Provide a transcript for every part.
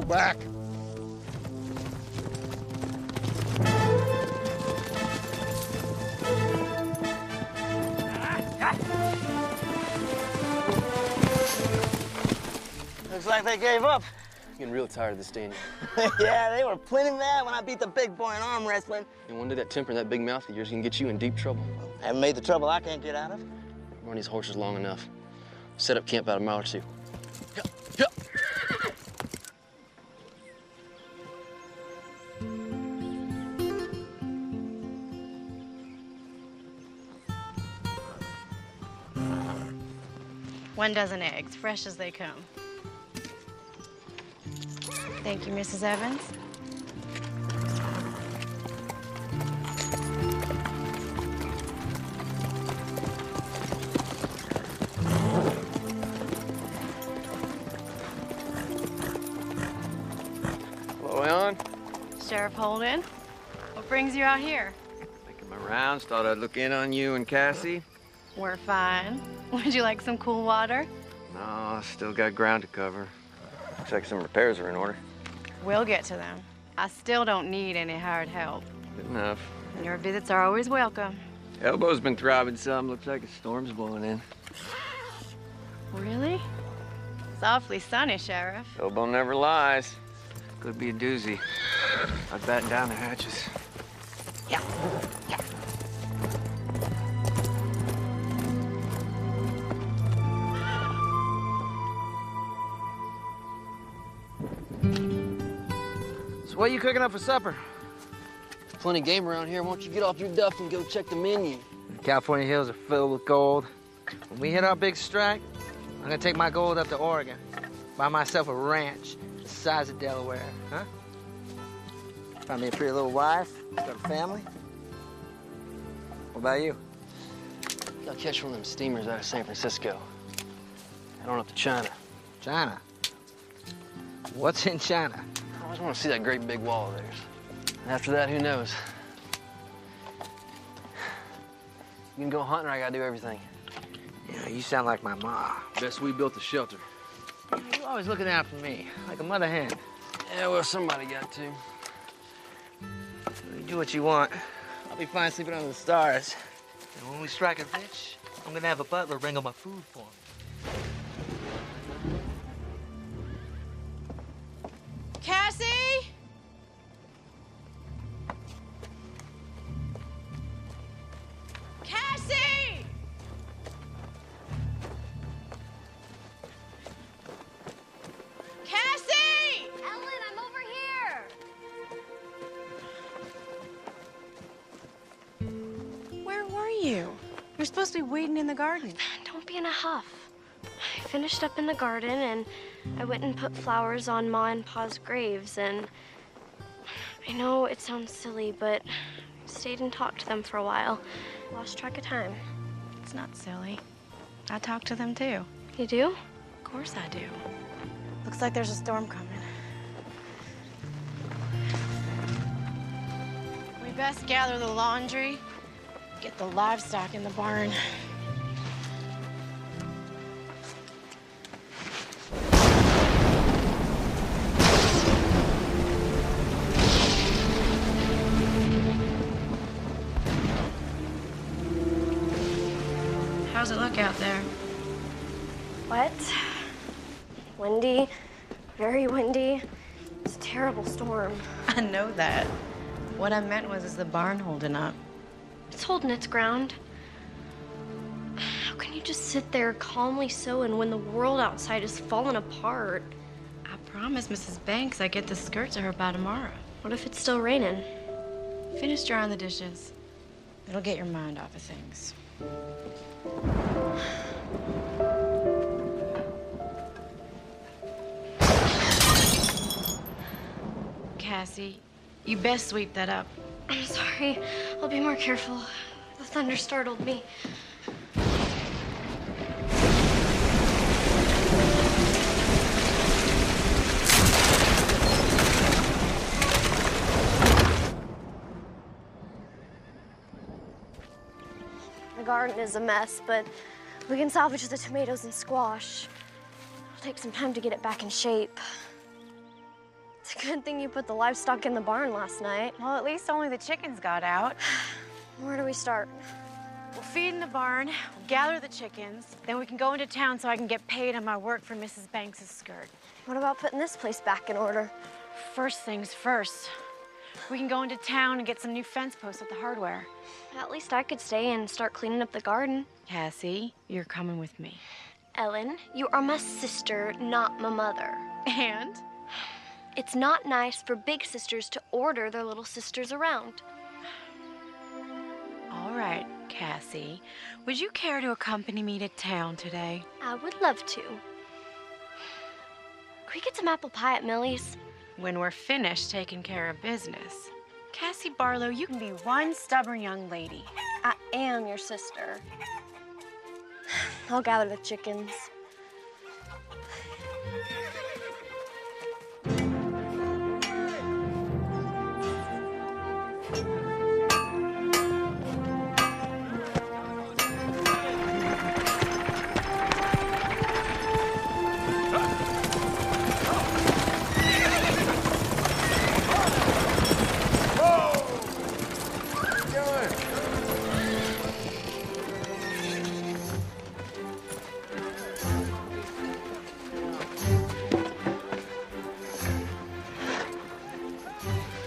Go back. Looks like they gave up. Getting real tired of this, Danny. Yeah, they were plenty mad when I beat the big boy in arm wrestling. And one day that temper and that big mouth of yours can get you in deep trouble. I haven't made the trouble I can't get out of. Run these horses long enough. Set up camp about a mile or two. One dozen eggs, fresh as they come. Thank you, Mrs. Evans. Hello, Ellen. Sheriff Holden, what brings you out here? Making my rounds. Thought I'd look in on you and Cassie. We're fine. Would you like some cool water? No, still got ground to cover. Looks like some repairs are in order. We'll get to them. I still don't need any hired help. Good enough. Your visits are always welcome. Elbow's been throbbing some. Looks like a storm's blowing in. Really? It's awfully sunny, Sheriff. Elbow never lies. Could be a doozy. I'd batten down the hatches. Yeah. So what are you cooking up for supper? Plenty of game around here. Why don't you get off your duff and go check the menu? The California hills are filled with gold. When we hit our big strike, I'm gonna take my gold up to Oregon. Buy myself a ranch the size of Delaware, huh? Find me a pretty little wife, got a family. What about you? I'll catch one of them steamers out of San Francisco. Head on up to China. China? What's in China? I always want to see that great big wall of theirs. After that, who knows? You can go hunting or I gotta do everything. Yeah, you sound like my ma. Best we built a shelter. You're always looking out for me, like a mother hen. Yeah, well, somebody got to. You do what you want. I'll be fine sleeping under the stars. And when we strike it rich, I'm gonna have a butler bring all my food for me. Cassie? Cassie! Cassie! Ellen, I'm over here. Where were you? You're supposed to be waiting in the garden. Don't be in a huff. I finished up in the garden and I went and put flowers on Ma and Pa's graves, and I know it sounds silly, but I stayed and talked to them for a while. Lost track of time. It's not silly. I talk to them too. You do? Of course I do. Looks like there's a storm coming. We best gather the laundry, get the livestock in the barn. How's it look out there? Wet, windy, very windy. It's a terrible storm. I know that. What I meant was, is the barn holding up? It's holding its ground. How can you just sit there calmly sewing when the world outside is falling apart? I promise Mrs. Banks I get the skirt to her by tomorrow. What if it's still raining? Finish drying the dishes. It'll get your mind off of things. Cassie, you best sweep that up. I'm sorry. I'll be more careful. The thunder startled me. The garden is a mess, but we can salvage the tomatoes and squash. It'll take some time to get it back in shape. Good thing you put the livestock in the barn last night. Well, at least only the chickens got out. Where do we start? We'll feed in the barn, we'll gather the chickens, then we can go into town so I can get paid on my work for Mrs. Banks' skirt. What about putting this place back in order? First things first. We can go into town and get some new fence posts at the hardware. At least I could stay and start cleaning up the garden. Cassie, you're coming with me. Ellen, you are my sister, not my mother. And? It's not nice for big sisters to order their little sisters around. All right, Cassie. Would you care to accompany me to town today? I would love to. Can we get some apple pie at Millie's? When we're finished taking care of business. Cassie Barlow, you can be one stubborn young lady. I am your sister. I'll gather the chickens.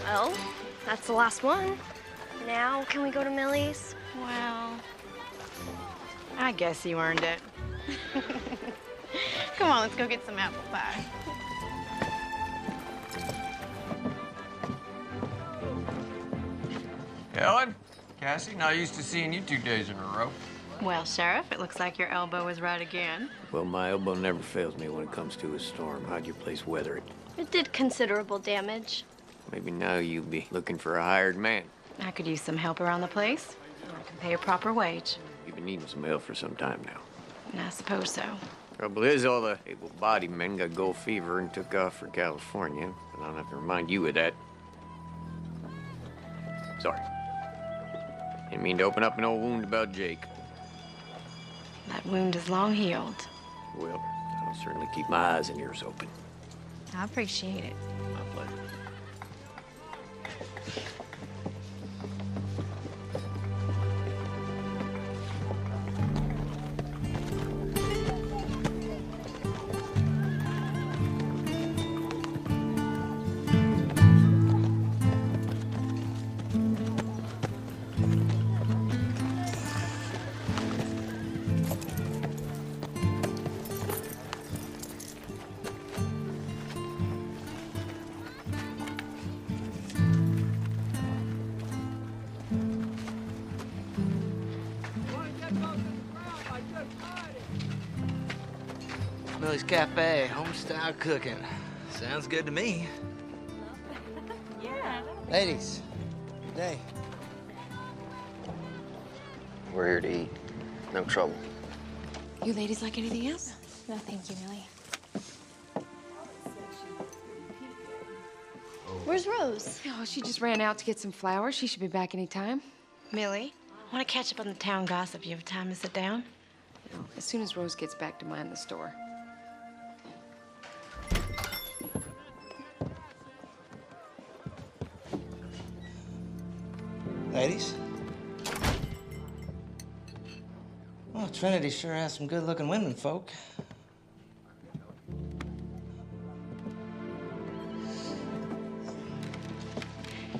Well, that's the last one. Now, can we go to Millie's? Well, I guess you earned it. Come on, let's go get some apple pie. Ellen, Cassie, not used to seeing you 2 days in a row. Well, Sheriff, it looks like your elbow is right again. Well, my elbow never fails me when it comes to a storm. How'd your place weather it? It did considerable damage. Maybe now you'll be looking for a hired man. I could use some help around the place. I can pay a proper wage. You've been needing some help for some time now. And I suppose so. Trouble is, all the able-bodied men got gold fever and took off for California. And I don't have to remind you of that. Sorry. Didn't mean to open up an old wound about Jake. That wound is long healed. Well, I'll certainly keep my eyes and ears open. I appreciate it. My pleasure. Millie's Cafe, home-style cooking. Sounds good to me. Yeah. Ladies, good day. We're here to eat. No trouble. You ladies like anything else? No, thank you, Millie. Where's Rose? Oh, she just ran out to get some flowers. She should be back any time. Millie, I want to catch up on the town gossip. You have time to sit down? As soon as Rose gets back to mind the store. Ladies? Well, Trinity sure has some good-looking women, folk.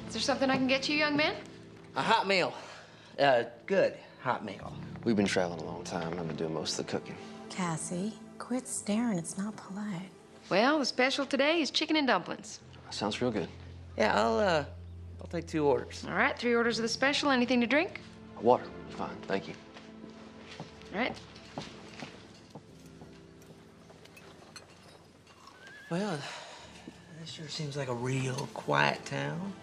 Is there something I can get you, young man? A hot meal. Good hot meal. We've been traveling a long time. I've been doing most of the cooking. Cassie, quit staring. It's not polite. Well, the special today is chicken and dumplings. Sounds real good. Yeah, I'll take 2 orders. All right, 3 orders of the special. Anything to drink? Water. Fine. Thank you. All right. Well, this sure seems like a real quiet town.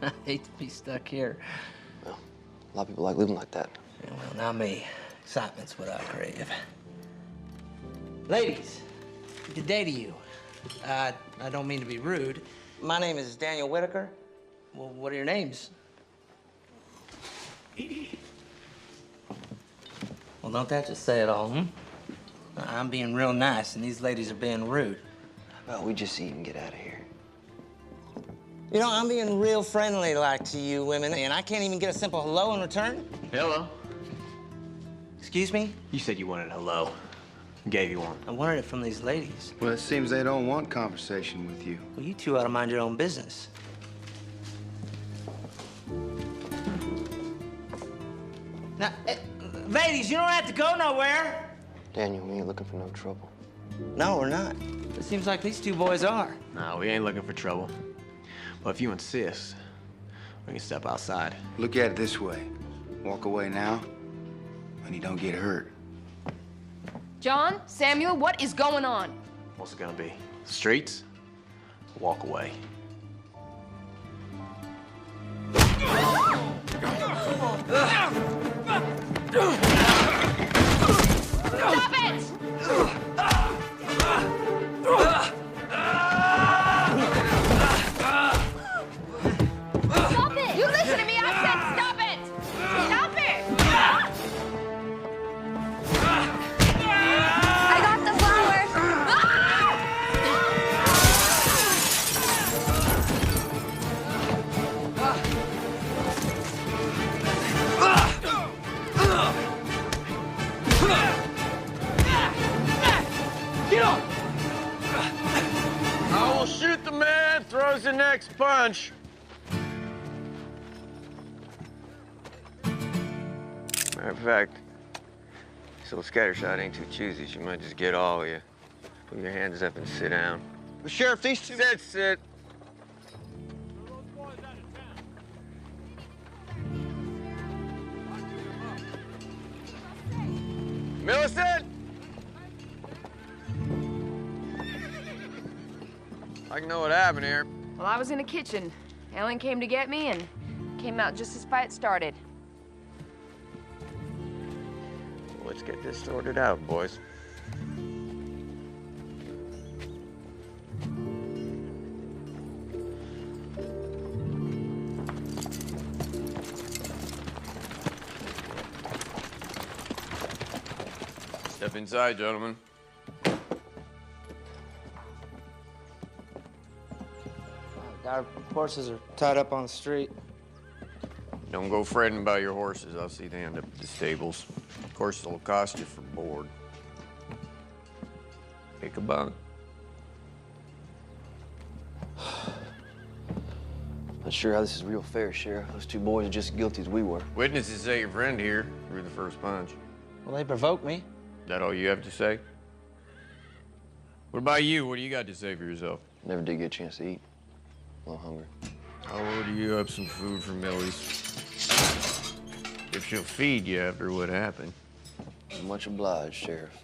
I hate to be stuck here. Well, a lot of people like living like that. Yeah, well, not me. Excitement's what I crave. Ladies, good day to you. I don't mean to be rude. My name is Daniel Whitaker. Well, what are your names? Well, don't that just say it all, hmm? I'm being real nice, and these ladies are being rude. Well, we just eat and get out of here. You know, I'm being real friendly like to you women, and I can't even get a simple hello in return? Hello. Excuse me? You said you wanted hello. Gave you one. I wanted it from these ladies. Well, it seems they don't want conversation with you. Well, you two ought to mind your own business. Now, ladies, you don't have to go nowhere. Daniel, we ain't looking for no trouble. No, we're not. It seems like these two boys are. No, we ain't looking for trouble. But if you insist, we can step outside. Look at it this way. Walk away now, and you don't get hurt. John, Samuel, what is going on? What's it gonna be? Streets? Walk away. Stop it! Stop it! You listen to me! I said stop it! Stop it! I got the flowers. I will shoot the man, throws the next punch. Matter of fact, this little scattershot ain't too choosy. She might just get all of you. Put your hands up and sit down. But Sheriff, these two... Sit. Millicent! I can know what happened here. Well, I was in the kitchen. Ellen came to get me and came out just as fight started. Let's get this sorted out, boys. Step inside, gentlemen. Our horses are tied up on the street. Don't go fretting about your horses. I'll see they end up at the stables. Of course, it'll cost you for board. Pick a bunk. Not sure how this is real fair, Sheriff. Those two boys are just as guilty as we were. Witnesses say your friend here threw the first punch. Well, they provoked me. That all you have to say? What about you? What do you got to say for yourself? Never did get a chance to eat. A little hungry. I'll order you up some food from Millie's. If she'll feed you after what happened. Much obliged, Sheriff.